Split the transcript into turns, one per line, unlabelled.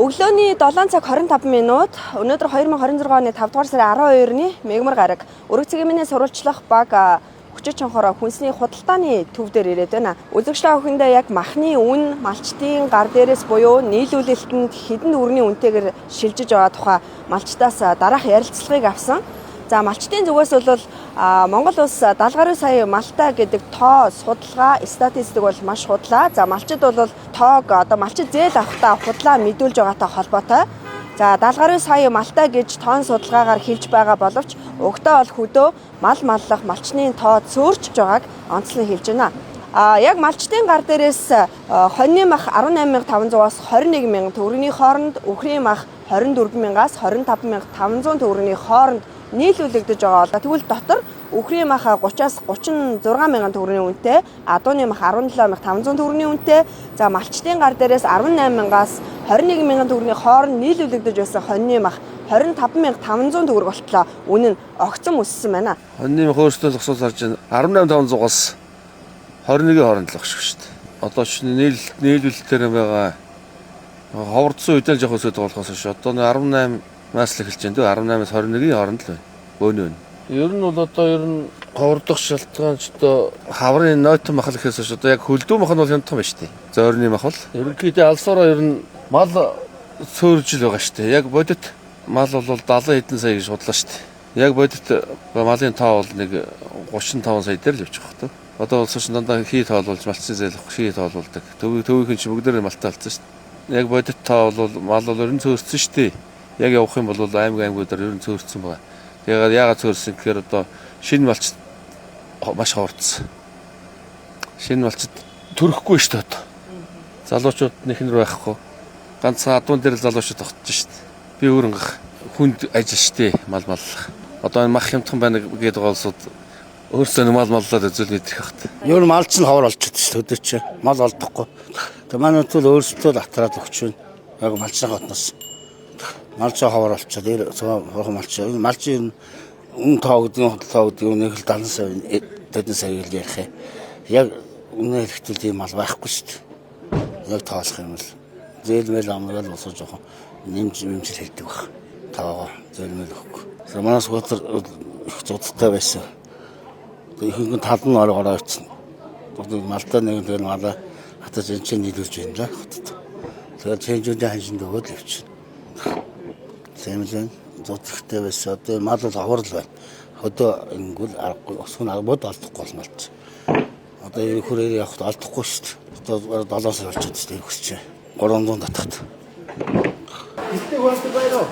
Өглөөний 7 цаг 25 минут өнөөдөр 2026 оны 5 дугаар сарын 12-ны мегмар гараг өргөц цэгийн сурвалжлах баг хүчит чонхороо хүнсний худалдааны төв дээр ирээд байна. Үзэгчлээ охиндоо яг махны үн, малчтын гар дээрээс буюу нийлүүлэлтэнд хэдэн төгрөгийн үнэтэйгээр шилжиж байгаа тухай малчтаас дараах ярилцлагыг авсан. За малчтын зүгээс бол Монгол улс 70 сая малтай гэдэг тоо судалгаа статистик бол маш худлаа. За малчид бол тоог одоо малчид зээл авахтаа худлаа мэдүүлж байгаатай холбоотой. За 70 сая малтай гэж тоон судалгаагаар хэлж байгаа боловч угтаа бол хөдөө мал маллах малчны тоо цөөрч байгааг онцлон хэлж байна. Яг малчтын гар дээрээс хоньны мах 18,500-аас 21,000 төгрөгийн хооронд, үхрийн мах 24,000-аас 25,500 төгрөгийн хооронд нийлүүлэгдэж байгаа. Тэгвэл дотор үхрийн мах 30-аас 36,000 төгрөгийн үнэтэй, адууны мах 17,500 төгрөгийн үнэтэй, за малчтын гар дээрээс 18,000-аас 21,000 төгрөгийн хооронд нийлүүлэгдэж байсан хоньны мах 25,500 төгрөг болтлоо. Үнэ нь огцом өссөн байна.
Хоньны мах өөрсдөө зогсоол харж байна. 18,500-аас 21-ийн хооронд л багш шүү дээ. Одоо ч нийлүүлэлтээр байгаа ховордсон үедээ жоох өсөд болохоос ш. Одоо 18-аас л эхэлж байна. 18-аас 21-ийн хооронд л байна. Бөөнөө. Ер нь бол одоо ховордох шалтгаан ч одоо хаврын нойтон мах л гэхээс одоо яг хөлдөө мах нь бол хямдхан байна шүү дээ. Зөөрний мах бол ерөнхийдөө алсаараа ер нь мал цөөрж л байгаа шүү дээ. Яг бодит мал бол 70 хэдэн сая гэж бодлоо шүү дээ. Яг бодит малын тоо бол нэг 35 сая дээр л явчих واخ. Одоо улс орчин дандаа хий тоолуулж малцсан зээл хий тоолуулдаг. Төвийнхэн ч бүгдээр малтай алдсан шүү дээ. Яг бодит тоо бол мал бол ер нь цөөрсөн шүү дээ. Яг явах юм бол аймагуудаар ер нь цөөрсөн байгаа. Тэгээд яагаад цөөрсөн гэхээр одоо шинэ малч маш ховордсон. Шинэ малчд төрөхгүй шүү дээ одоо. Залуучууд нэхэн рүү байхгүй. Ганцхан адуун дээр залуучууд тогтож шүү дээ. Би өөрөнгө хүнд ажил шүү дээ мал маллах. Одоо энэ мах хямдхан байна гэдэг олсууд өөрсдөө мал маллаад үзүүл мэдрэх хат.
Юу малч нь ховор олчиход шүү дээ ч мал олдохгүй. Тэгээ манай зүйл өөрсдөө атраад өгч байна. Яг малчны хотноос. Малч ховор олчиход малчийн өн тоо гэдэг нэг л 70 сая дэдэн сая гэж ярих. Яг үнэ хэлэхдээ ийм мал байхгүй шүү дээ. Яг тоолох юм л зээлмэл амгаал босоо жоохон нэмжил хэлдэг баг. Тоо зээлмэл өгөхгүй. Манаас өдөр их зодтой байсан. Ихэнх тал нь ороо очсон. Малтай нэг тэр малаа хатаж энэ чинь нийлүүлж байна да. Тэгээд чэнжүүдээ ханшинд өгөөд явчихна. Сэмлэн зодтой байсан. Одоо мал бол аврал байна. Хөдөө ингүүл аргагүй өсгөн бод алдахгүй болно ч. Одоо энэ хүрээр явахд алдахгүй шүү дээ. Одоо 7 сар болчиход шүү дээ өсч. 300 татхад. Эцэг хөөс баяраа.